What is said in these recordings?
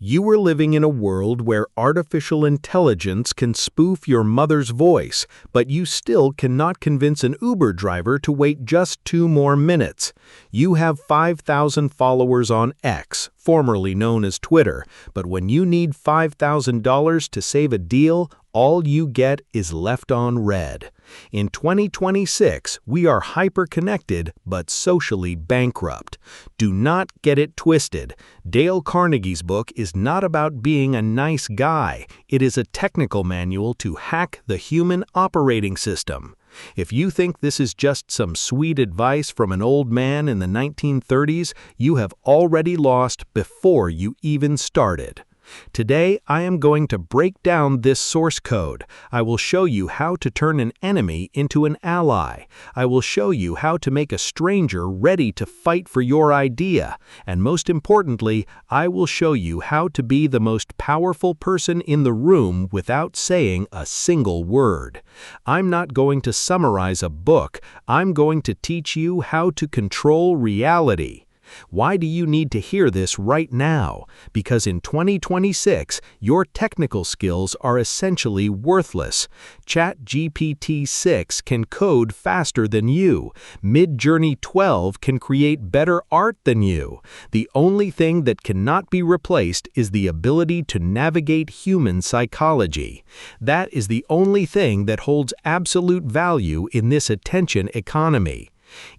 You are living in a world where artificial intelligence can spoof your mother's voice, but you still cannot convince an Uber driver to wait just 2 more minutes. You have 5,000 followers on X, formerly known as Twitter, but when you need $5,000 to save a deal, all you get is left on red. In 2026, we are hyper-connected but socially bankrupt. Do not get it twisted. Dale Carnegie's book is not about being a nice guy. It is a technical manual to hack the human operating system. If you think this is just some sweet advice from an old man in the 1930s, you have already lost before you even started. Today, I am going to break down this source code. I will show you how to turn an enemy into an ally. I will show you how to make a stranger ready to fight for your idea. And most importantly, I will show you how to be the most powerful person in the room without saying a single word. I'm not going to summarize a book. I'm going to teach you how to control reality. Why do you need to hear this right now? Because in 2026, your technical skills are essentially worthless. ChatGPT 6 can code faster than you. Midjourney 12 can create better art than you. The only thing that cannot be replaced is the ability to navigate human psychology. That is the only thing that holds absolute value in this attention economy.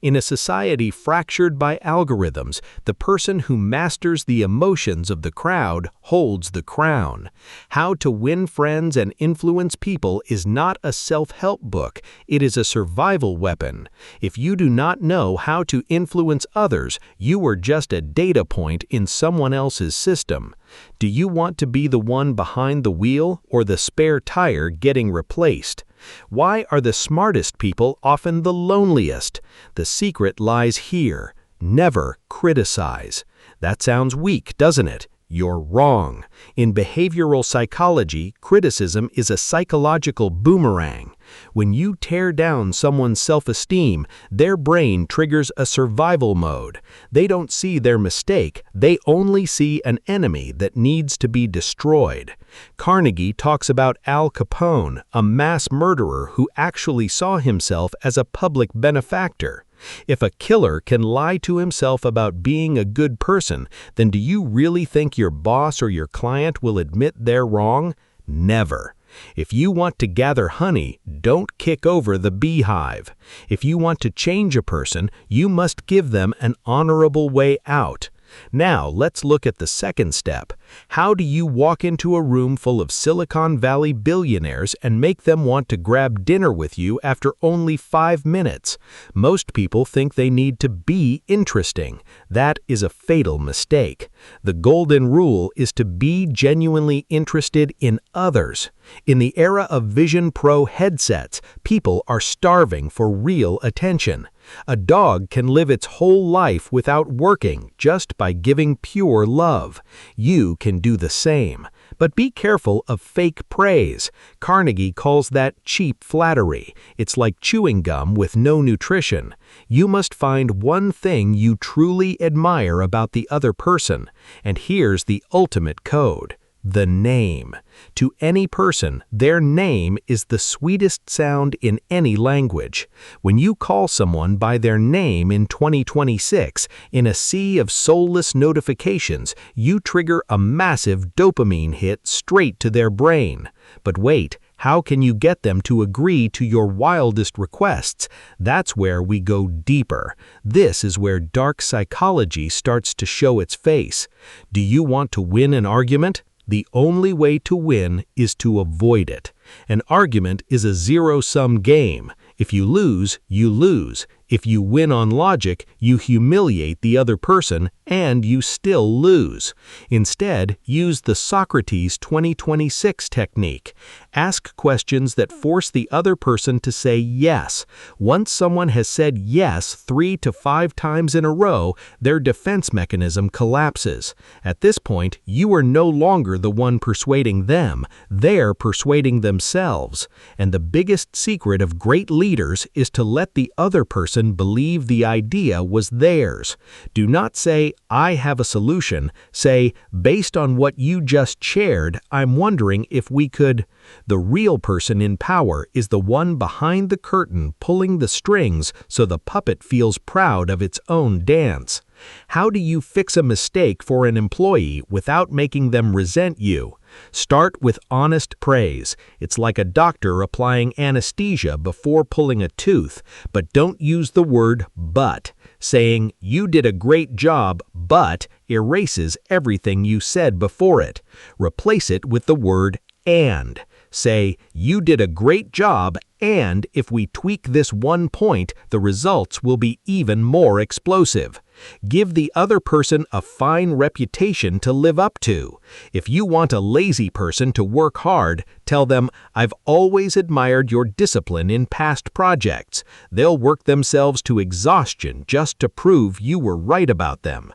In a society fractured by algorithms, the person who masters the emotions of the crowd holds the crown. How to Win Friends and Influence People is not a self-help book, it is a survival weapon. If you do not know how to influence others, you are just a data point in someone else's system. Do you want to be the one behind the wheel or the spare tire getting replaced? Why are the smartest people often the loneliest? The secret lies here. Never criticize. That sounds weak, doesn't it? You're wrong. In behavioral psychology, criticism is a psychological boomerang. When you tear down someone's self-esteem, their brain triggers a survival mode. They don't see their mistake, they only see an enemy that needs to be destroyed. Carnegie talks about Al Capone, a mass murderer who actually saw himself as a public benefactor. If a killer can lie to himself about being a good person, then do you really think your boss or your client will admit they're wrong? Never. If you want to gather honey, don't kick over the beehive. If you want to change a person, you must give them an honorable way out. Now, let's look at the second step. How do you walk into a room full of Silicon Valley billionaires and make them want to grab dinner with you after only 5 minutes? Most people think they need to be interesting. That is a fatal mistake. The golden rule is to be genuinely interested in others. In the era of Vision Pro headsets, people are starving for real attention. A dog can live its whole life without working just by giving pure love. You can do the same. But be careful of fake praise. Carnegie calls that cheap flattery. It's like chewing gum with no nutrition. You must find one thing you truly admire about the other person. And here's the ultimate code. The name. To any person, their name is the sweetest sound in any language. When you call someone by their name in 2026, in a sea of soulless notifications, you trigger a massive dopamine hit straight to their brain. But wait, how can you get them to agree to your wildest requests? That's where we go deeper. This is where dark psychology starts to show its face. Do you want to win an argument? The only way to win is to avoid it. An argument is a zero-sum game. If you lose, you lose. If you win on logic, you humiliate the other person and you still lose. Instead, use the Socrates 2026 technique. Ask questions that force the other person to say yes. Once someone has said yes 3 to 5 times in a row, their defense mechanism collapses. At this point, you are no longer the one persuading them. They're persuading themselves. And the biggest secret of great leaders is to let the other person person believe the idea was theirs. Do not say, "I have a solution." Say, "Based on what you just shared, I'm wondering if we could." The real person in power is the one behind the curtain pulling the strings so the puppet feels proud of its own dance. How do you fix a mistake for an employee without making them resent you? Start with honest praise. It's like a doctor applying anesthesia before pulling a tooth, but don't use the word "but." Saying, "You did a great job, but," erases everything you said before it. Replace it with the word "and." Say, "You did a great job, and if we tweak this one point, the results will be even more explosive." Give the other person a fine reputation to live up to. If you want a lazy person to work hard, tell them, "I've always admired your discipline in past projects." They'll work themselves to exhaustion just to prove you were right about them.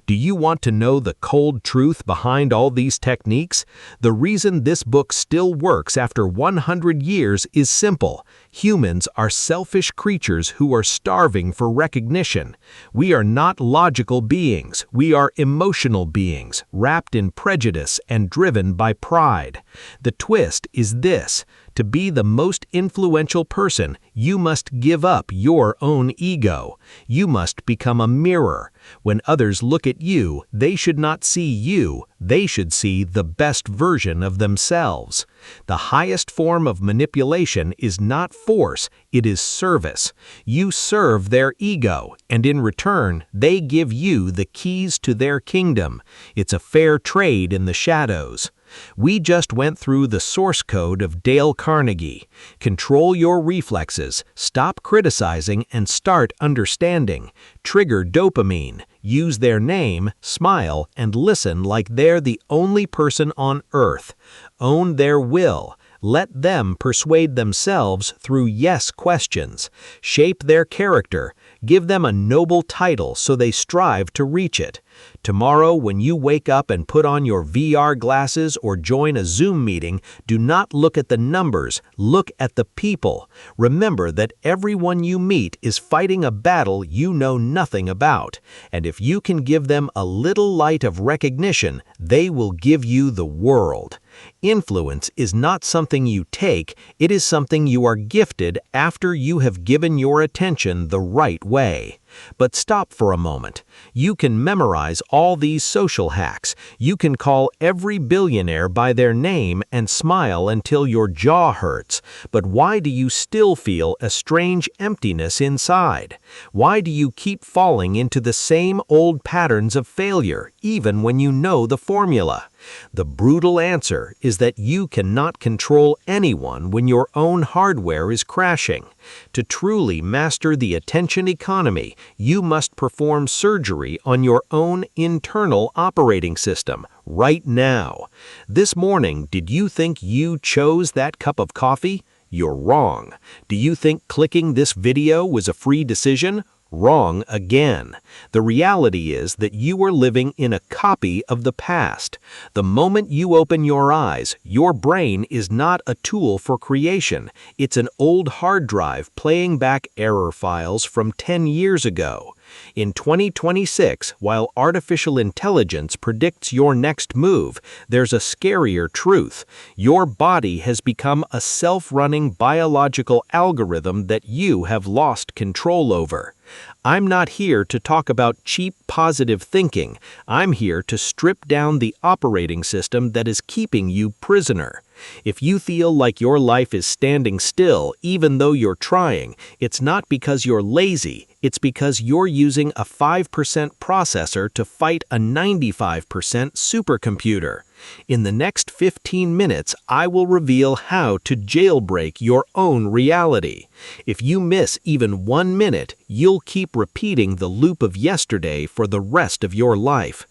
Do you want to know the cold truth behind all these techniques? The reason this book still works after 100 years is simple. Humans are selfish creatures who are starving for recognition. We are not logical beings. We are emotional beings, wrapped in prejudice and driven by pride. The twist is this: to be the most influential person, you must give up your own ego. You must become a mirror. When others look at you, they should not see you, they should see the best version of themselves. The highest form of manipulation is not force, it is service. You serve their ego, and in return, they give you the keys to their kingdom. It's a fair trade in the shadows. We just went through the source code of Dale Carnegie. Control your reflexes, stop criticizing, and start understanding. Trigger dopamine. Use their name, smile, and listen like they're the only person on earth. Own their will. Let them persuade themselves through yes questions. Shape their character. Give them a noble title so they strive to reach it. Tomorrow, when you wake up and put on your VR glasses or join a Zoom meeting, do not look at the numbers, look at the people. Remember that everyone you meet is fighting a battle you know nothing about, and if you can give them a little light of recognition, they will give you the world. Influence is not something you take, it is something you are gifted after you have given your attention the right way. But stop for a moment. You can memorize all these social hacks. You can call every billionaire by their name and smile until your jaw hurts. But why do you still feel a strange emptiness inside? Why do you keep falling into the same old patterns of failure, even when you know the formula? The brutal answer is that you cannot control anyone when your own hardware is crashing. To truly master the attention economy, you must perform surgery on your own internal operating system right now. This morning, did you think you chose that cup of coffee? You're wrong. Do you think clicking this video was a free decision? Wrong again. The reality is that you are living in a copy of the past. The moment you open your eyes, your brain is not a tool for creation. It's an old hard drive playing back error files from 10 years ago. In 2026, while artificial intelligence predicts your next move, there's a scarier truth. Your body has become a self-running biological algorithm that you have lost control over. I'm not here to talk about cheap positive thinking. I'm here to strip down the operating system that is keeping you prisoner. If you feel like your life is standing still even though you're trying, it's not because you're lazy, it's because you're using a 5% processor to fight a 95% supercomputer. In the next 15 minutes, I will reveal how to jailbreak your own reality. If you miss even 1 minute, you'll keep repeating the loop of yesterday for the rest of your life.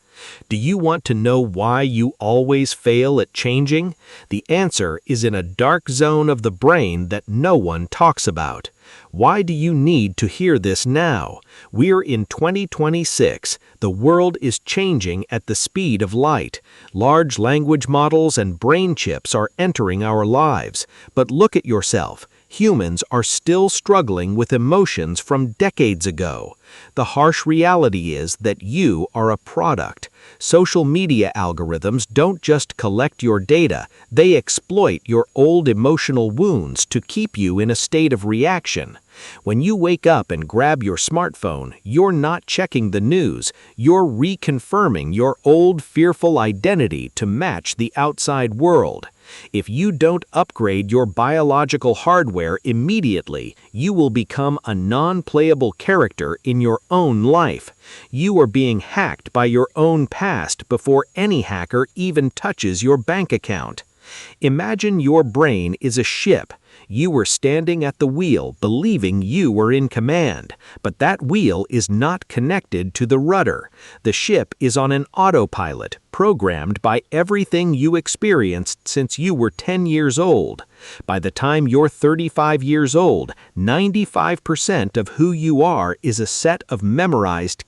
Do you want to know why you always fail at changing? The answer is in a dark zone of the brain that no one talks about. Why do you need to hear this now? We're in 2026. The world is changing at the speed of light. Large language models and brain chips are entering our lives. But look at yourself. Humans are still struggling with emotions from decades ago. The harsh reality is that you are a product. Social media algorithms don't just collect your data, they exploit your old emotional wounds to keep you in a state of reaction. When you wake up and grab your smartphone, you're not checking the news, you're reconfirming your old fearful identity to match the outside world. If you don't upgrade your biological hardware immediately, you will become a non-playable character in your own life. You are being hacked by your own past before any hacker even touches your bank account. Imagine your brain is a ship. You were standing at the wheel believing you were in command, but that wheel is not connected to the rudder. The ship is on an autopilot, programmed by everything you experienced since you were 10 years old. By the time you're 35 years old, 95% of who you are is a set of memorized